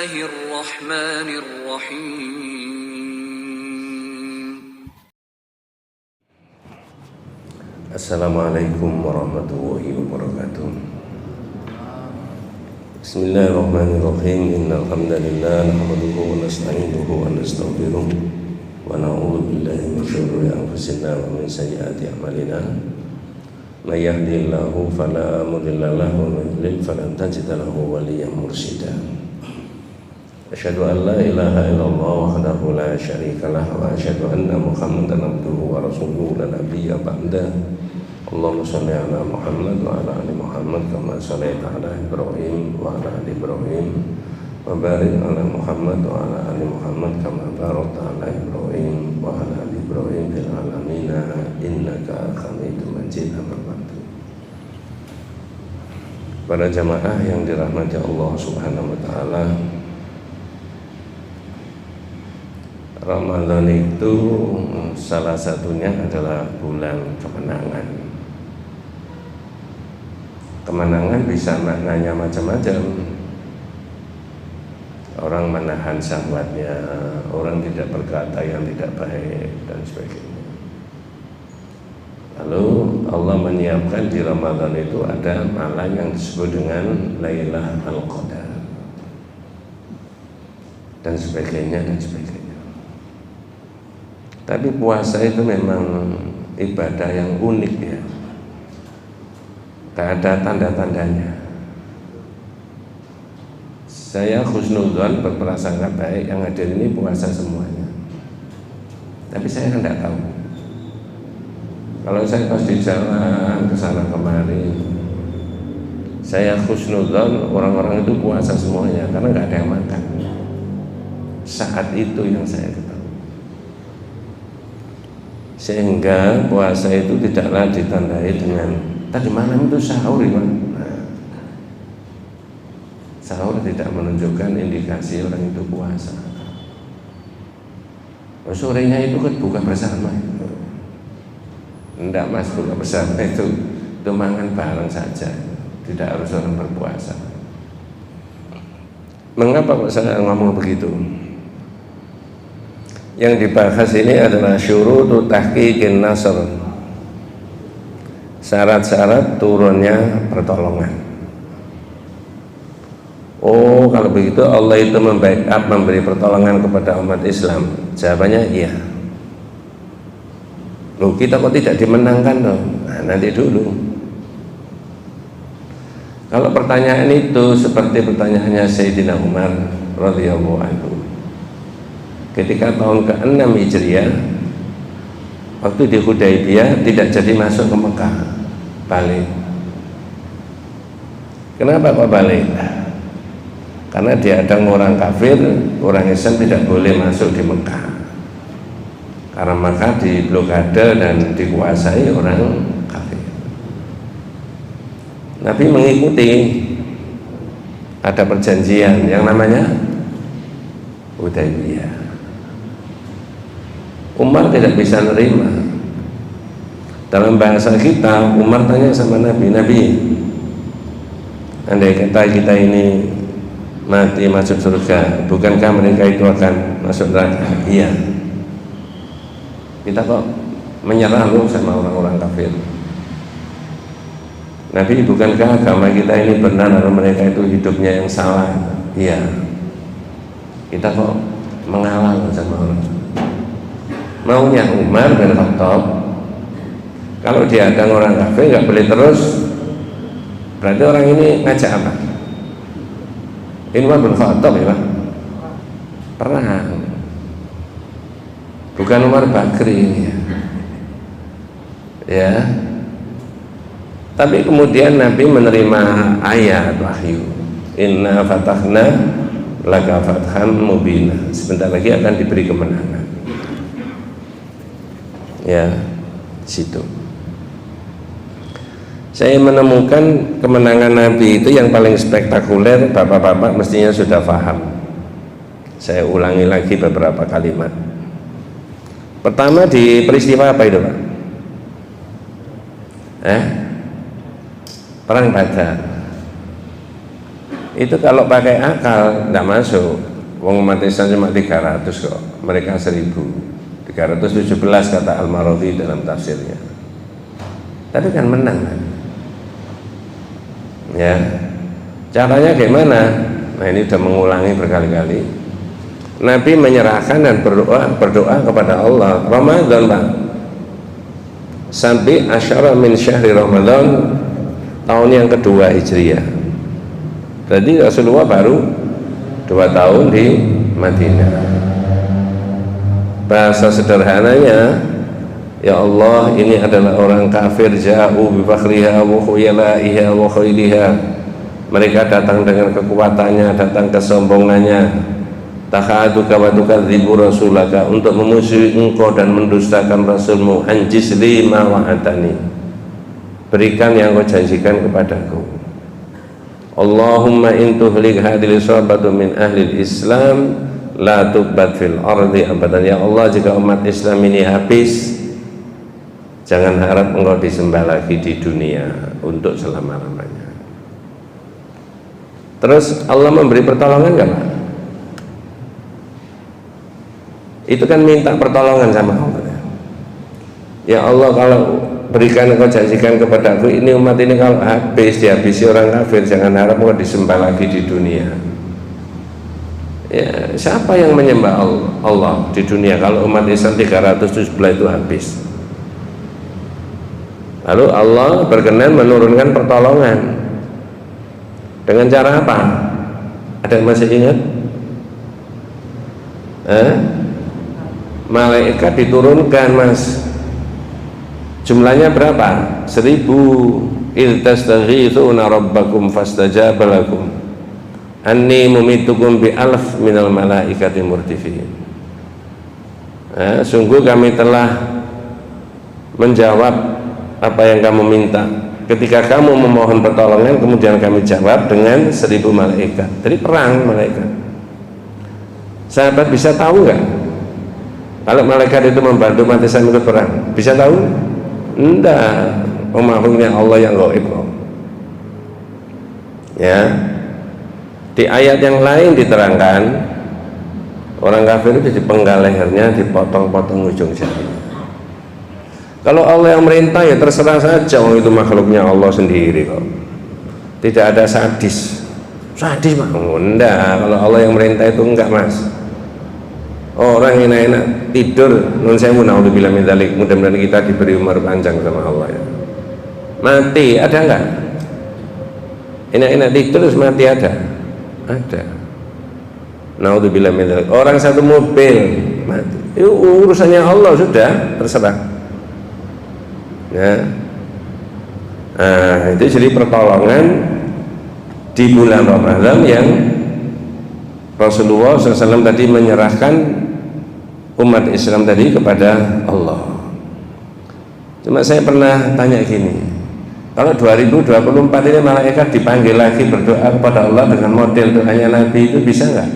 Bismillahirrahmanirrahim. Assalamualaikum warahmatullahi wabarakatuh. Bismillahirrahmanirrahim. Innal hamdalillah nahmaduhu wa nasta'inuhu wa nastaghfiruh wa na'udzu billahi min syururi anfusina wa min sayyiati a'malina. May yahdihillahu fala mudilla lahu wa may yudlil falan tajida lahu waliyyan mursyida. Asyhadu an la ilaha illallah wahdahu la syarika lah wa asyhadu anna Muhammadan abduhu wa rasuluhu la nabiyya ba'da. Allahumma shalli ala Muhammad wa ala ali Muhammad kama shallaita ala Ibrahim wa ala ali Ibrahim wa barik ala Muhammad wa ala ali Muhammad kama barakta ala Ibrahim wa ala ali Ibrahim fil alamin innaka Hamidum Majid. Amma ba'du. Para jamaah yang dirahmati Allah Subhanahu wa taala, Ramadan itu salah satunya adalah bulan kemenangan. Kemenangan bisa maknanya macam-macam. Orang menahan syahwatnya, orang tidak berkata yang tidak baik dan sebagainya. Lalu Allah menyiapkan di Ramadan itu ada malam yang disebut dengan Lailatul Qadar dan sebagainya dan sebagainya. Tapi puasa itu memang ibadah yang unik ya. Gak ada tanda-tandanya. Saya husnudzon berprasangka baik yang hadir ini puasa semuanya. Tapi saya kan tidak tahu. Kalau saya pas di jalan kesana kemari, saya husnudzon orang-orang itu puasa semuanya karena nggak ada yang makan. Saat itu yang saya ketahui. Sehingga puasa itu tidaklah ditandai dengan tadi malam itu sahur ya. Nah, sahur tidak menunjukkan indikasi orang itu puasa. Sorenya itu kan buka bersama. Enggak mas, buka bersama itu mangan bareng saja, tidak harus orang berpuasa. Mengapa kok saya ngomong begitu? Yang dibahas ini adalah syurutu tahqiqin nasr, syarat-syarat turunnya pertolongan. Oh, kalau begitu Allah itu membackup, memberi pertolongan kepada umat Islam. Jawabannya iya. Loh, kita kok tidak dimenangkan dong? Nah, nanti dulu. Kalau pertanyaan itu seperti pertanyaannya Sayyidina Umar radhiyallahu anhu ketika tahun ke-6 Hijriah, waktu di Hudaybiyah tidak jadi masuk ke Mekah, balik. Kenapa kok balik? Karena diadang orang kafir, orang Islam tidak boleh masuk di Mekah. Karena Mekah diblokade dan dikuasai orang kafir. Nabi mengikuti, ada perjanjian yang namanya Hudaybiyah. Umar tidak bisa nerima. Dalam bahasa kita, Umar tanya sama Nabi, andai kata kita ini mati masuk surga, bukankah mereka itu akan masuk neraka? Iya. Kita kok menyerah loh sama orang-orang kafir? Nabi, bukankah agama kita ini benar atau mereka itu hidupnya yang salah? Iya. Kita kok mengalah loh sama orang. Maunya Umar bin Khattab, kalau diadang orang kafir nggak boleh terus, berarti orang ini ngajak apa? Ini Umar bin Khattab ya Pak? Perang. Bukan Umar Bakri ini ya. Tapi kemudian Nabi menerima ayat wahyu, inna fatahna laka fatham mubina, sebentar lagi akan diberi kemenangan. Ya, situ. Saya menemukan kemenangan Nabi itu yang paling spektakuler, bapak-bapak mestinya sudah paham. Saya ulangi lagi beberapa kalimat. Pertama di peristiwa apa itu Pak? Perang Badar. Itu kalau pakai akal tidak masuk. Wong umat Islam cuma 300 kok, mereka 1317 kata Al-Mawardi dalam tafsirnya. Tapi kan menang kan? Ya, caranya gimana? Nah ini sudah mengulangi berkali-kali. Nabi menyerahkan dan berdoa kepada Allah. Ramadan Pak, sampai asyara min syahri Ramadan, tahun yang kedua Hijriah. Berarti Rasulullah baru 2 tahun di Madinah. Bahasa sederhananya, ya Allah, ini adalah orang kafir, ja'u bi fakhriha wa khuyalaiha wa khayliha. Mereka datang dengan kekuatannya, datang kesombongannya. Tahaduka wa tukadzibu rasulaka, untuk memusuhi engkau dan mendustakan rasulmu. Anjis lima wa'atani, berikan yang kau janjikan kepadaku. Allahumma in tuhlik hadhil isabatu min ahli Islam la tubat fil ardi abadan. Ya Allah, jika umat Islam ini habis, jangan harap engkau disembah lagi di dunia untuk selama-lamanya. Terus Allah memberi pertolongan enggak Pak? Itu kan minta pertolongan sama Allah. Ya Allah, kalau berikan engkau janjikan kepadaku, ini umat ini kalau habis, dihabisi orang kafir, jangan harap engkau disembah lagi di dunia. Ya, siapa yang menyembah Allah di dunia kalau umat Islam 317 itu habis? Lalu Allah berkenan menurunkan pertolongan. Dengan cara apa? Ada yang masih ingat? Malaikat diturunkan Mas. Jumlahnya berapa? 1000. Il tastaghithuna rabbakum fastajaba lakum anni mumitukum bi alf minal malaikati murdifin. Sungguh kami telah menjawab apa yang kamu minta. Ketika kamu memohon pertolongan, kemudian kami jawab dengan 1000 malaikat. Jadi perang malaikat. Sahabat bisa tahu nggak kalau malaikat itu membantu umat Islam ikut perang? Bisa tahu? Enggak, pemahamannya Allah yang gaib. Ya, di ayat yang lain diterangkan orang kafir itu dipenggal lehernya, dipotong-potong ujung jarinya. Kalau Allah yang merintah ya terserah saja, itu makhluknya Allah sendiri kok. Tidak ada sadis mah enggak. Kalau Allah yang merintah itu enggak Mas. Orang enak-enak tidur, nun saya naudzubillah min dzalik, mudah-mudahan kita diberi umur panjang sama Allah ya. Mati ada enggak? Enak-enak tidur terus mati ada? Ada. Naudzubillah min dzalik. Orang satu mobil mati, itu urusannya Allah, sudah terserah. Ya. Nah, itu jadi pertolongan di bulan Ramadan yang Rasulullah SAW tadi menyerahkan umat Islam tadi kepada Allah. Cuma saya pernah tanya gini, kalau 2024 ini malaikat dipanggil lagi berdoa kepada Allah dengan model doanya Nabi, itu bisa nggak?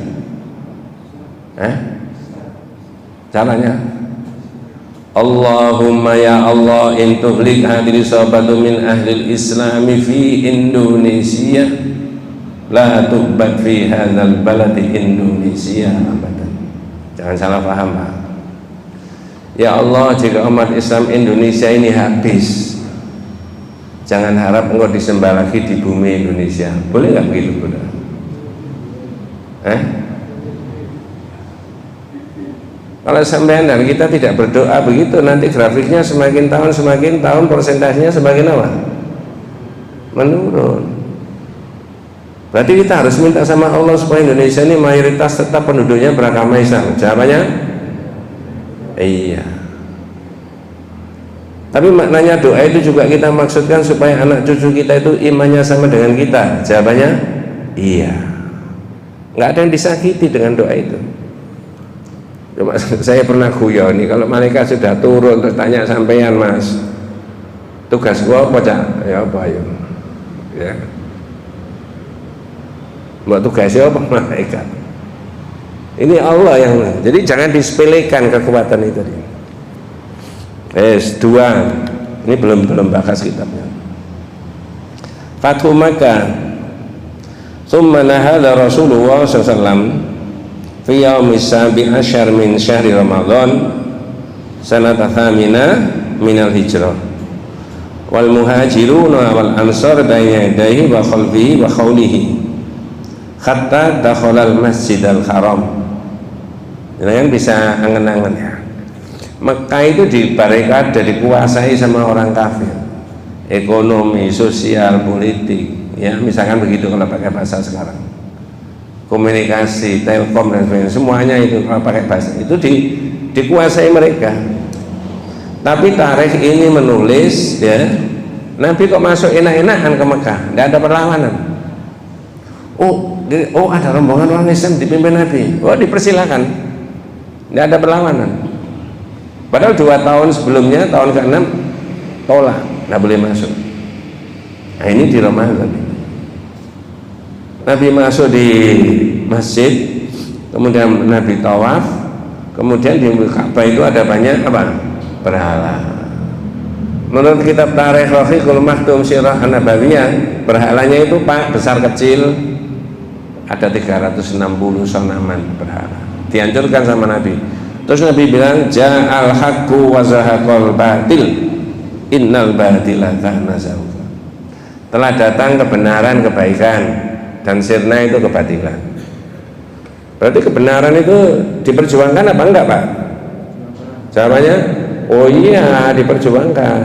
Caranya, Allahumma ya Allah, in tuhlik hadhihi sabatu min ahli Islami fi Indonesia la tubat fi hadzal baladi Indonesia abadan. Jangan salah paham Pak. Ya Allah, jika umat Islam Indonesia ini habis, jangan harap engkau disembah lagi di bumi Indonesia. Boleh nggak begitu Bunda? Kalau sampean dan kita tidak berdoa begitu, nanti grafiknya semakin tahun persentasenya semakin apa? Menurun. Berarti kita harus minta sama Allah supaya Indonesia ini mayoritas tetap penduduknya beragama Islam. Jawabannya iya. Tapi maknanya doa itu juga kita maksudkan supaya anak cucu kita itu imannya sama dengan kita. Jawabannya iya. Nggak ada yang disakiti dengan doa itu. Cuma saya pernah guyon nih, kalau malaikat sudah turun terus tanya sampean Mas, tugas gua apa Cak? Ya apa ayo? Ya. Buat tugasnya apa malaikat? Ini Allah yang, jadi jangan disepelekan kekuatan itu. Dua, ini belum bahas kitabnya. Fathu Makkah, Tsumma nahada Rasulullah sallallahu alaihi wasallam fi yaumis sabi asyar min syahri Ramadan sanata thamina minal hijrah wal muhajiruna wal ansar bayna yadayhi wa khalfihi wa khawlihi hatta dakhala al masjidal haram. Kalian bisa angen-angen ya, Mekah itu dibarikade, dikuasai sama orang kafir, ekonomi, sosial, politik, ya misalkan begitu kalau pakai bahasa sekarang, komunikasi, telkom dan sebagainya, semuanya itu kalau pakai bahasa itu dikuasai mereka. Tapi tarikh ini menulis ya, Nabi kok masuk enak-enakan ke Mekah, tidak ada perlawanan. Oh ada rombongan orang Islam dipimpin Nabi, oh dipersilakan, tidak ada perlawanan. Padahal 2 tahun sebelumnya, tahun ke-6 tolak, tidak boleh masuk. Nah ini di Ramadan. Nabi masuk di masjid, kemudian Nabi tawaf, kemudian di Ka'bah itu ada banyak apa? Berhala. Menurut kitab Tarikh Rafiqul Maktum Sirah An-Nabawiyah, berhalanya itu Pak besar kecil ada 360 sonaman berhala. Dihancurkan sama Nabi. Terus Nabi bilang, ja'al haqqu wa zahaqal batil innal batila kana zahuqa. Telah datang kebenaran, kebaikan, dan sirna itu kebatilan. Berarti kebenaran itu diperjuangkan apa enggak, Pak? Jawabannya, oh iya, diperjuangkan.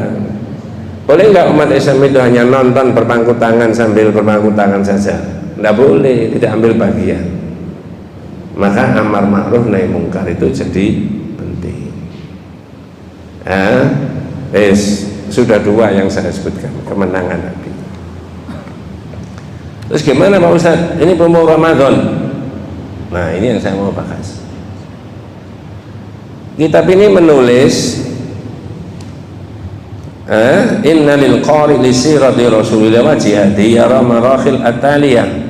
Boleh enggak umat Islam itu hanya nonton berpangku tangan sambil berpangku tangan saja? Enggak boleh, tidak ambil bagian. Maka amar ma'ruf nahi mungkar itu jadi penting. Sudah 2 yang saya sebutkan, kemenangan Nabi. Terus gimana Pak Ustaz? Ini mau Ramadan. Nah ini yang saya mau bahas. Kitab ini menulis inna lil qari li sirati Rasulillah wa jihadi yara marakhil ataliyah.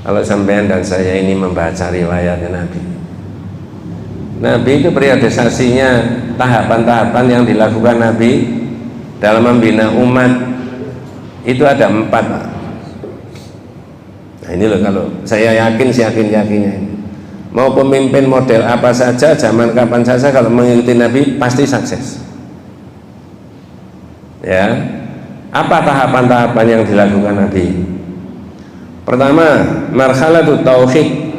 Kalau sampean dan saya ini membaca riwayat Nabi itu periodisasinya, tahapan-tahapan yang dilakukan Nabi dalam membina umat itu ada 4, Pak. Nah ini loh, kalau saya yakin, yakinnya ini mau pemimpin model apa saja, zaman kapan saja, kalau mengikuti Nabi pasti sukses. Ya, apa tahapan-tahapan yang dilakukan Nabi? Pertama, marhalatut tauhid.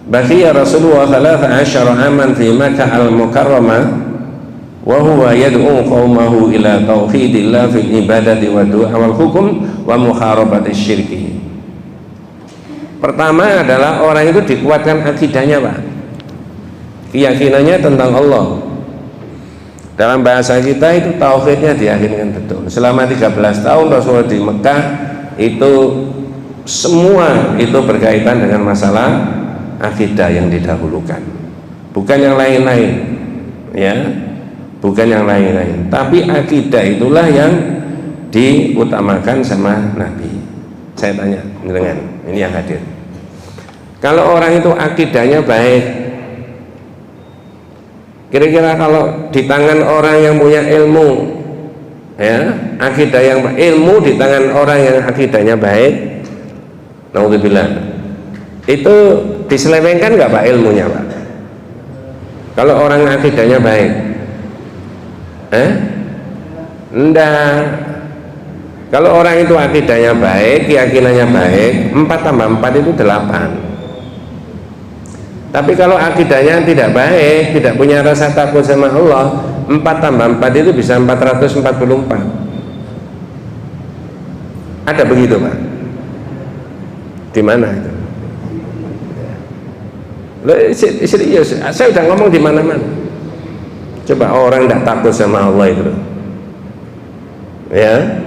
Baqiya Rasulullah 13 aman fi Makkah al-Mukarramah wa huwa yad'u qaumahu ila tauhidillah fil ibadati wa du'a wal hukum wa muharabati syirki. Pertama adalah orang itu dikuatkan akidahnya, Pak. Keyakinannya tentang Allah. Dalam bahasa kita itu tauhidnya diyakinkan betul. Selama 13 tahun Rasulullah di Mekah itu semua itu berkaitan dengan masalah akidah yang didahulukan, bukan yang lain-lain, ya, bukan yang lain-lain, tapi akidah itulah yang diutamakan sama Nabi. Saya tanya dengan ini yang hadir, kalau orang itu akidahnya baik, kira-kira kalau di tangan orang yang punya ilmu, ya, akidah yang ilmu di tangan orang yang akidahnya baik, naudzubillah, itu diselewengkan nggak Pak ilmunya, Pak? Kalau orang akidahnya baik, enggak. Kalau orang itu akidahnya baik, keyakinannya baik, 4 tambah 4 itu 8. Tapi kalau akidahnya tidak baik, tidak punya rasa takut sama Allah, 4 tambah 4 itu bisa 444. Ada begitu, Pak? Di mana itu? Serius, saya udah ngomong di mana-mana. Coba orang tidak takut sama Allah itu, ya,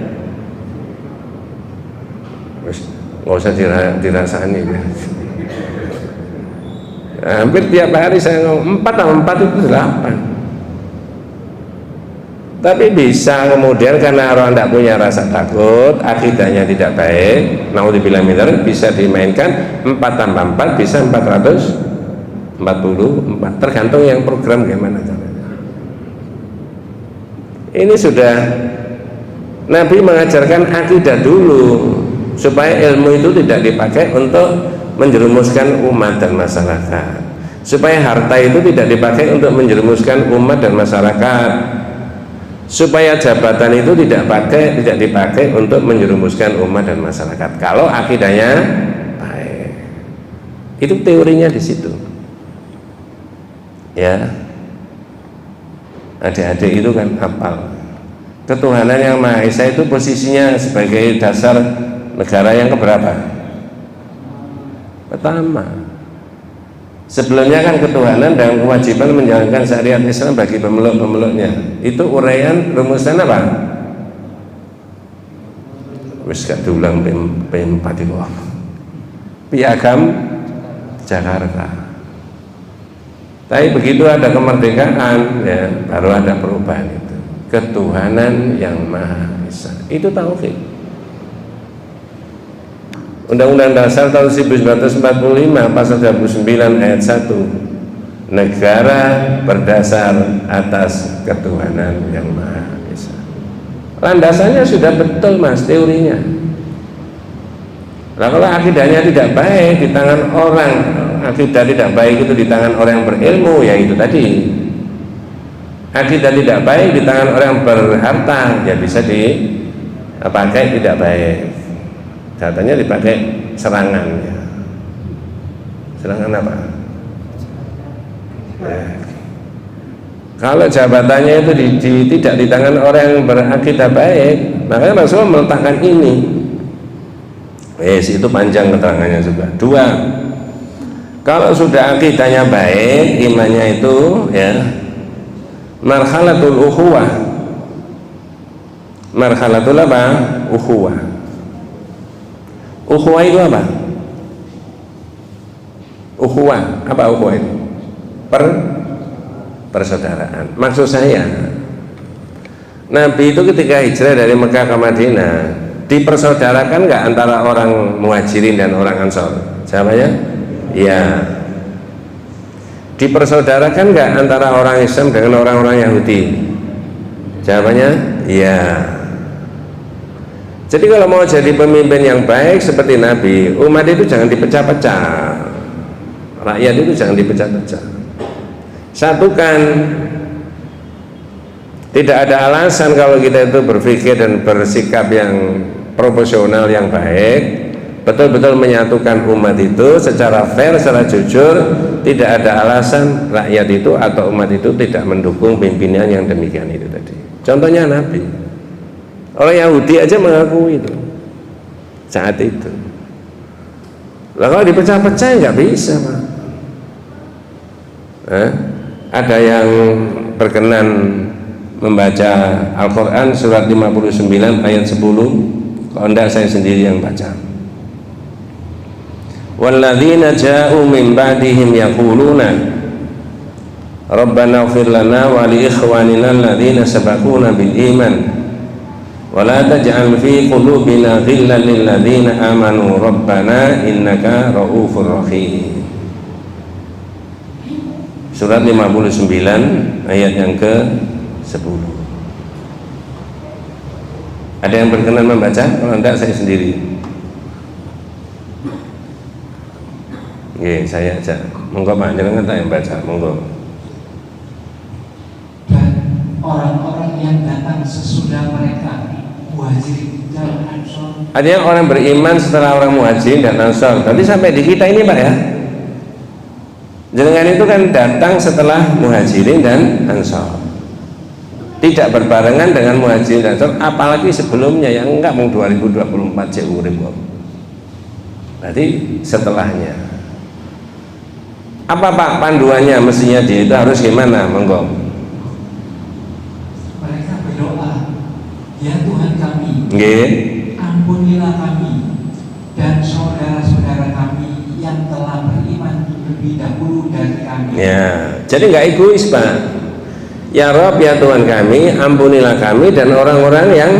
nggak usah dirasani. Hampir tiap hari saya ngomong 4 tambah 4 itu 8. Tapi bisa kemudian karena orang tidak punya rasa takut, akidahnya tidak baik, naudzubillah min dzalik, bisa dimainkan 4 tambah 4 bisa 444, tergantung yang program gimana caranya. Ini sudah Nabi mengajarkan akidah dulu supaya ilmu itu tidak dipakai untuk menjerumuskan umat dan masyarakat, supaya harta itu tidak dipakai untuk menjerumuskan umat dan masyarakat, supaya jabatan itu tidak dipakai untuk menjerumuskan umat dan masyarakat. Kalau akidahnya baik, itu teorinya di situ. Ya, adik-adik itu kan hafal. Ketuhanan yang Maha Esa itu posisinya sebagai dasar negara yang keberapa? Pertama. Sebelumnya kan ketuhanan dan kewajiban menjalankan syariat Islam bagi pemeluk-pemeluknya. Itu uraian rumusan apa? Wis gak diulang P4 itu. Piagam Jakarta. Tapi begitu ada kemerdekaan, ya, baru ada perubahan itu. Ketuhanan yang Maha Esa. Itu tauhid. Undang-Undang Dasar tahun 1945 pasal 29 ayat 1, negara berdasar atas ketuhanan yang Maha Esa. Landasannya sudah betul mas, teorinya. Nah, kalau akidahnya tidak baik di tangan orang, akidah tidak baik itu di tangan orang yang berilmu, ya itu tadi. Akidah tidak baik di tangan orang yang berharta, ya bisa dipakai tidak baik. Datanya dipakai serangan, ya. Serangan apa? Ya. Kalau jabatannya itu tidak di tangan orang yang berakidah baik, makanya Rasulullah meletakkan ini. Itu panjang keterangannya juga. 2, kalau sudah akidahnya baik, imannya itu, ya, marhalatul ukhuwah. Marhalatul apa? Ukhuwah. Ukhuwah itu apa? Ukhuwah, apa ukhuwah itu? Persaudaraan. Maksud saya, Nabi itu ketika hijrah dari Mekah ke Madinah, dipersaudarakan nggak antara orang Muhajirin dan orang Ansor? Jawabannya, iya. Dipersaudarakan nggak antara orang Islam dengan orang-orang Yahudi? Jawabannya, iya. Jadi kalau mau jadi pemimpin yang baik seperti Nabi, umat itu jangan dipecah-pecah, rakyat itu jangan dipecah-pecah, satukan. Tidak ada alasan kalau kita itu berpikir dan bersikap yang proporsional yang baik, betul-betul menyatukan umat itu secara fair, secara jujur. Tidak ada alasan rakyat itu atau umat itu tidak mendukung pimpinan yang demikian itu tadi. Contohnya Nabi, orang Yahudi aja mengaku itu saat itu. Lah kalau dipecah-pecah nggak bisa, Pak. Ada yang berkenan membaca Al-Quran surat 59 ayat 10? Kalau enggak saya sendiri yang baca. Walladzina ja'u min ba'dihim yaquluna Rabbana ighfir lana wa li ikhwanina alladzina sabaquna bil iman wa la taj'al fi qulubina ghillan lil ladzina amanu rabbana innaka ra'ufur rahim. Surat 59 ayat yang ke-10. Ada yang berkenan membaca? Kalau enggak saya sendiri. Oke, saya aja. Monggo Pak, jangan tak yang baca, monggo. Dan orang-orang yang datang sesudah mereka, Muhajirin dan Ansor. Artinya orang beriman setelah orang Muhajirin dan Ansor. Nanti sampai di kita ini Pak ya. Jenengan itu kan datang setelah Muhajirin dan Ansor. Tidak berbarengan dengan Muhajirin dan Ansor, apalagi sebelumnya yang enggak mau 2024 cek urip. Berarti setelahnya. Apa Pak panduannya, mestinya dia itu harus gimana? Monggo. Mereka berdoa, ya Tuhan kami, Nggih. ampunilah kami dan saudara-saudara kami yang telah beriman lebih dahulu dari kami. Ya, jadi nggak egois Pak. Ya Rob, ya Tuhan kami, ampunilah kami dan orang-orang yang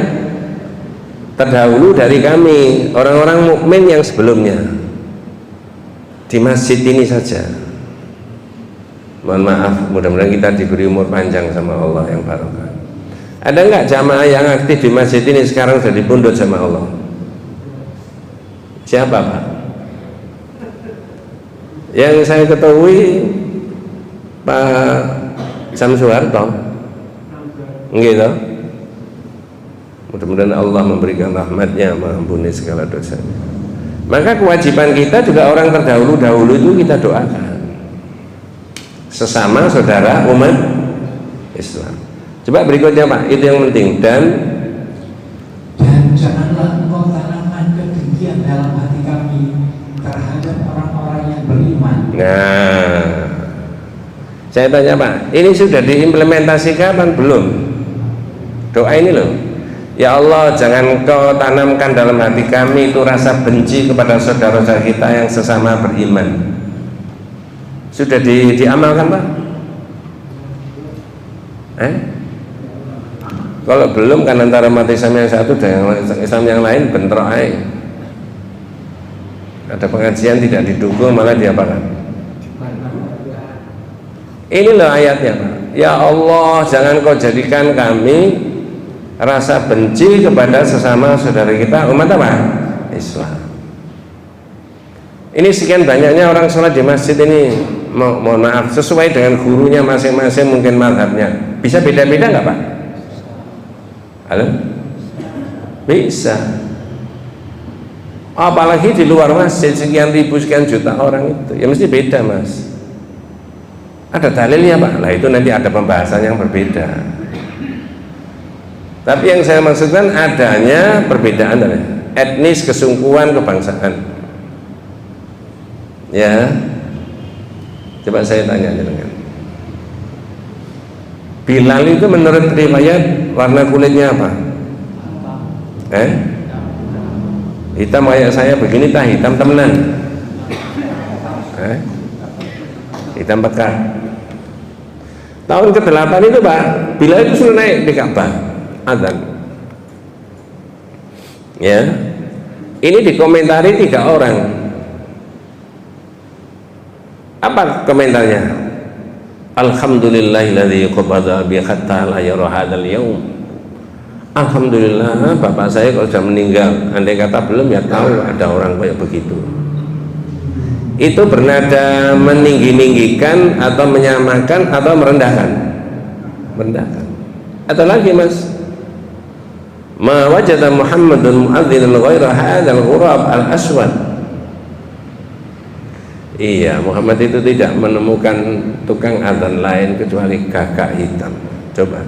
terdahulu dari kami, orang-orang mukmin yang sebelumnya. Di masjid ini saja. Mohon maaf, mudah-mudahan kita diberi umur panjang sama Allah yang barokah. Ada nggak jamaah yang aktif di masjid ini sekarang sudah dipundhut sama Allah? Siapa Pak? Yang saya ketahui Pak Samsuharto. Gitu. Mudah-mudahan Allah memberikan rahmatnya, mengampuni segala dosa. Maka kewajiban kita juga orang terdahulu-dahulu itu kita doakan, sesama saudara umat Islam. Coba berikutnya Pak, itu yang penting. Dan janganlah engkau tanamkan kedengkian dalam hati kami terhadap orang-orang yang beriman. nah, saya tanya Pak, ini sudah diimplementasikan kan belum? Doa ini loh, ya Allah, jangan Engkau tanamkan dalam hati kami itu rasa benci kepada saudara-saudara kita yang sesama beriman. Sudah diamalkan Pak? Kalau belum kan antara umat Islam yang satu dan Islam yang lain bentrok aja. Ada pengajian tidak didukung malah diapakan? Ini loh ayatnya Pak. Ya Allah, jangan Kau jadikan kami rasa benci kepada sesama saudara kita umat apa? Islam. Ini sekian banyaknya orang sholat di masjid ini, mohon maaf, sesuai dengan gurunya masing-masing mungkin mazhabnya. Bisa beda-beda nggak Pak? Halo? Bisa. Apalagi di luar masjid sekian ribu, sekian juta orang itu, ya mesti beda Mas. Ada dalilnya Pak? Lah itu nanti ada pembahasan yang berbeda. Tapi yang saya maksudkan adanya perbedaan etnis, kesungguhan, kebangsaan. Ya, coba saya tanya dengan Bilal itu menurut riwayat warna kulitnya apa? Hitam kayak saya begini tah, hitam temenan. Hitam pekat. Tahun ke-8 itu Pak, Bilal itu sudah naik di Ka'bah adzan. Ya, ini dikomentari 3 orang. Apa komentarnya? Alhamdulillahilladzi qabada bi hatta la yara hadzal yaum. Alhamdulillah bapak saya kalau sudah meninggal, andai kata belum ya tahu ada orang kayak begitu. Itu bernada meninggi-ninggikan atau menyamakan atau merendahkan? Merendahkan. Atau lagi Mas, ma wajada Muhammadun mu'adzinan ghaira hadzal ghurab al-aswad. Iya, Muhammad itu tidak menemukan tukang adzan lain kecuali gagak hitam. Coba.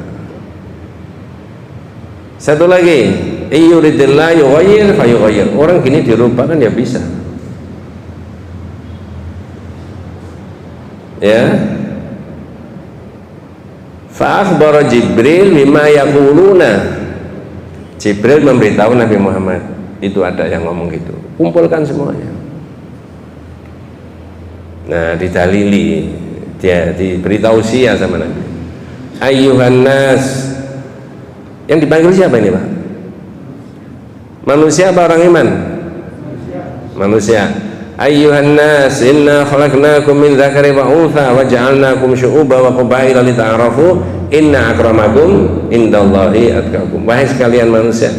Satu lagi, iyuridillah yughayyir fayughayyir. Orang gini dirubah kan ya bisa. Ya. Fa akhbara Jibril bima yaquluna. Jibril memberitahu Nabi Muhammad, itu ada yang ngomong gitu. Kumpulkan semuanya. Nah, didalili, dia diberitahu sia sama Nabi. Ayyuhan nas. Yang dipanggil siapa ini Pak? Manusia apa orang iman? Manusia. Ayyuhan nas, inna khalaqnakum min dzakari wa untha wa ja'alnakum syu'uban wa qabaila lita'arafu inna akramakum indallahi atqakum. Wahai sekalian manusia,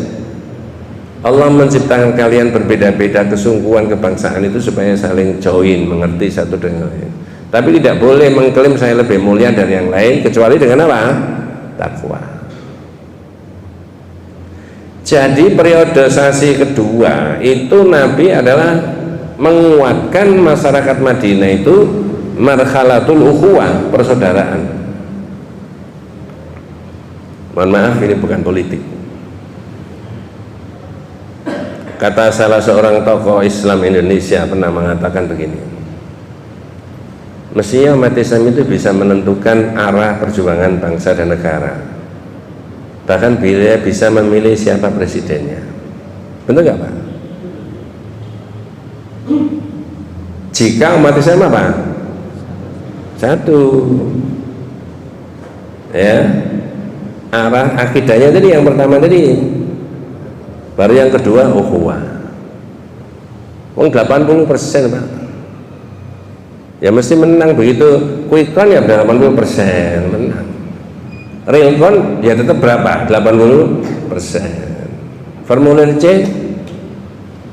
Allah menciptakan kalian berbeda-beda kesungguhan kebangsaan itu supaya saling join, mengerti satu dengan lain. Tapi tidak boleh mengklaim saya lebih mulia dari yang lain kecuali dengan apa? Takwa. Jadi periodisasi kedua itu Nabi adalah menguatkan masyarakat Madinah itu marhalatul ukhuwah, persaudaraan. Mohon maaf, ini bukan politik. Kata salah seorang tokoh Islam Indonesia pernah mengatakan begini, mestinya umat Islam itu bisa menentukan arah perjuangan bangsa dan negara, bahkan bila bisa memilih siapa presidennya. Betul nggak Pak? Jika umat Islam apa? Satu, ya, arah akidahnya tadi yang pertama tadi. Baru yang kedua ukhuwah. 80% Pak. Ya mesti menang, begitu quick count ya 80% menang. Real count ya tetap berapa? 80%. Formulir C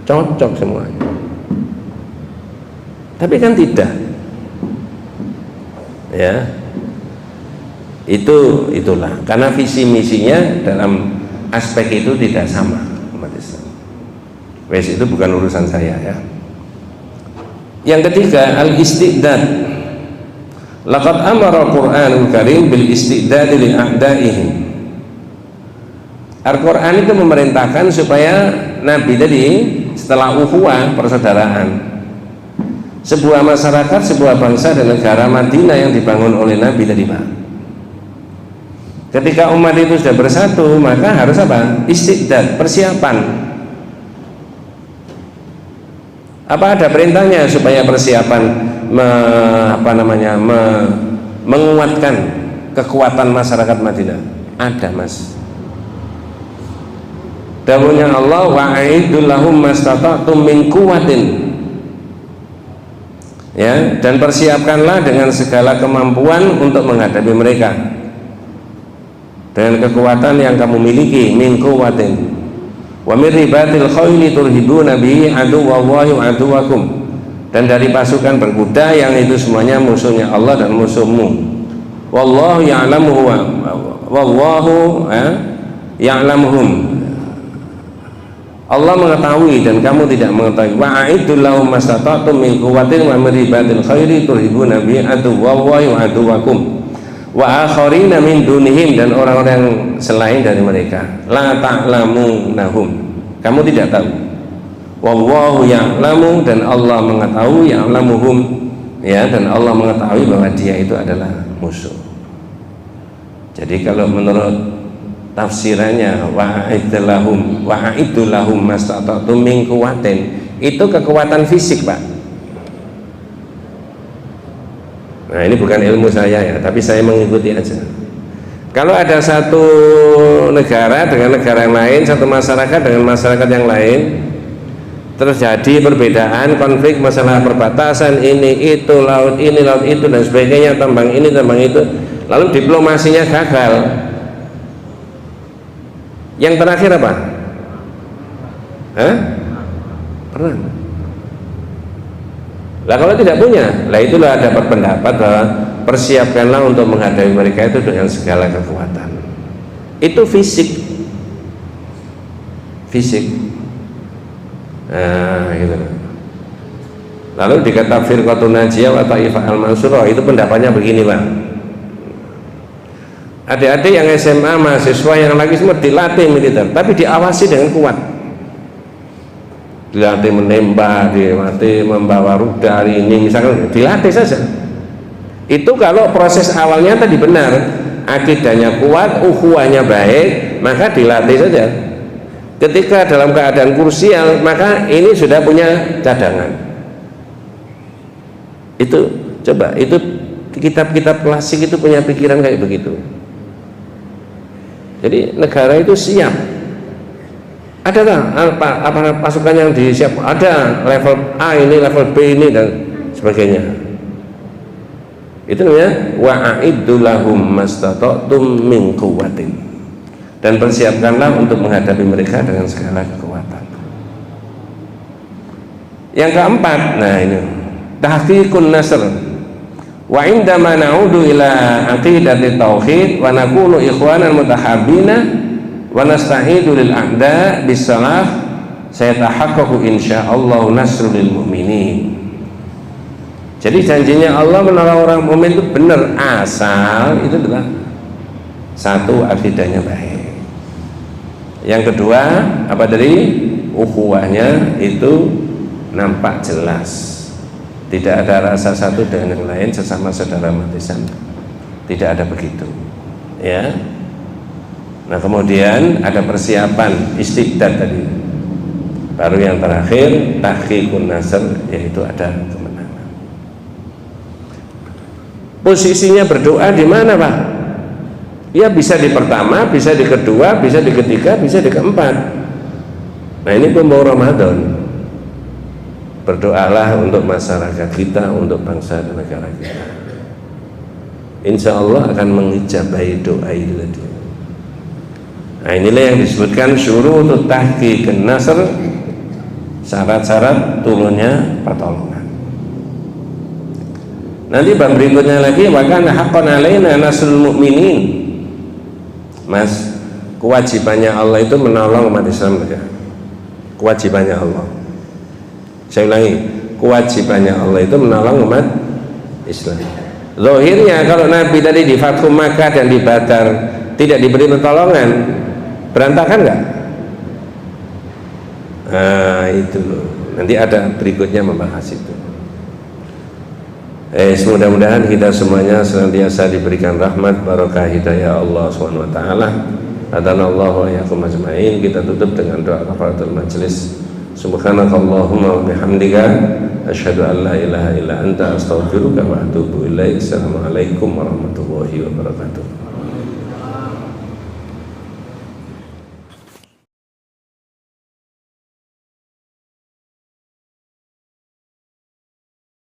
cocok semuanya. Tapi kan tidak. Ya. Itulah karena visi misinya dalam aspek itu tidak sama umat Islam. Wes itu bukan urusan saya ya. Yang ketiga, al-istidad. Laqad amara Al-Qur'anul Karim bil istidad li a'daihim. Al-Qur'an itu memerintahkan supaya Nabi tadi setelah ukhuwah persaudaraan, sebuah masyarakat, sebuah bangsa dan negara Madinah yang dibangun oleh Nabi tadi Pak. Ketika umat itu sudah bersatu, maka harus apa? Istidad, persiapan. Apa ada perintahnya supaya persiapan menguatkan kekuatan masyarakat Madinah? Ada Mas. Dawuhnya Allah, wa'idul lahum mastata'tum min quwwatin. Ya, dan persiapkanlah dengan segala kemampuan untuk menghadapi mereka dengan kekuatan yang kamu miliki, min quwwatin wa min ribatil khayli turhibuna bihi aduwallahi wa aduwakum, dan dari pasukan berkuda yang itu semuanya musuhnya Allah dan musuhmu. Wallahu ya'lamuhu wallahu ya'lamuhum. Allah mengetahui dan kamu tidak mengetahui. Wa'idul lahum mastata'tum min quwwatin wa min ribatil khayli turhibuna bihi aduwallahi wa aduwakum wa akharina min dunihim, dan orang-orang selain dari mereka. La ta'lamunahum, kamu tidak tahu. Wallahu ya'lamu, dan Allah mengetahui, ya'lamuhum, ya, dan Allah mengetahui bahwa dia itu adalah musuh. Jadi kalau menurut tafsirannya wa'idul lahum mastata'tum min quwwatin, itu kekuatan fisik Pak. Nah ini bukan ilmu saya ya, tapi saya mengikuti aja. Kalau ada satu negara dengan negara yang lain, satu masyarakat dengan masyarakat yang lain, terjadi perbedaan, konflik, masalah perbatasan, ini itu, laut ini, laut itu, dan sebagainya, tambang ini, tambang itu, lalu diplomasinya gagal. Yang terakhir apa? Perang. Lah kalau tidak punya, lah itulah dapat pendapat bahwa persiapkanlah untuk menghadapi mereka itu dengan segala kekuatan. Itu fisik. Nah, gitu. Lalu dikata firqatun najiyah wa ta'ifah al-mansurah, itu pendapatnya begini Bang. Adik-adik yang SMA, mahasiswa yang lagi semua dilatih militer, tapi diawasi dengan kuat. Dilatih menembak, dilatih membawa rudal, ini misalkan dilatih saja. Itu kalau proses awalnya tadi benar, akidahnya kuat, ukhuwahnya baik, maka dilatih saja. Ketika dalam keadaan krusial, maka ini sudah punya cadangan. Itu coba, itu kitab-kitab klasik itu punya pikiran kayak begitu. Jadi negara itu siap. Ada tak apa pasukan yang disiap? Ada level A ini, level B ini, dan sebagainya. Itu namanya wa'idul lahum mastata'tum min quwwatin, dan persiapkanlah untuk menghadapi mereka dengan segala kekuatan. Yang keempat, nah ini tahqiqun nasr. Wa indama na'udu ila aqidati tauhid wa nakunu ikhwanan mutahabbina wa nasta'idu lil a'da bisalah sayatahaqqaqu insyaallah nasrul lil mu'minin. Jadi janjinya Allah menolong orang mukmin itu benar, asal itu adalah satu, akidahnya baik. Yang kedua, apa tadi? Ukhuwahnya itu nampak jelas. Tidak ada rasa satu dengan yang lain sesama saudara umat Islam. Tidak ada begitu. Ya. Nah, kemudian ada persiapan istidad tadi. Baru yang terakhir tahqiqun nasr, yaitu ada kemenangan. Posisinya berdoa di mana, Pak? Ya bisa di pertama, bisa di kedua, bisa di ketiga, bisa di keempat. Nah, ini pembawa Ramadan. Berdoalah untuk masyarakat kita, untuk bangsa dan negara kita. Insya Allah akan mengijabahi doa itu tadi. Nah, inilah yang disebutkan syurutut tahqiqun nasr, syarat-syarat turunnya pertolongan. Nanti bab berikutnya lagi, wa kana haqqan alaina nasrul mu'minin. Mas, kewajibannya Allah itu menolong umat Islam ya. Kewajibannya Allah. Saya ulangi, kewajibannya Allah itu menolong umat Islam. Zahirnya kalau Nabi tadi di Fathu Makkah dan di Badar tidak diberi pertolongan, berantakan nggak? Nah itu loh. Nanti ada berikutnya membahas itu. Mudah-mudahan kita semuanya senantiasa diberikan rahmat barokah hidayah Allah SWT. Hadanallahu wa iyyakum ajmain. Kita tutup dengan doa kafaratul majelis. Subhanakallahumma wa bihamdika asyhadu an la ilaha illa anta astaghfiruka wa atubu ilaik. Assalamualaikum warahmatullahi wabarakatuh.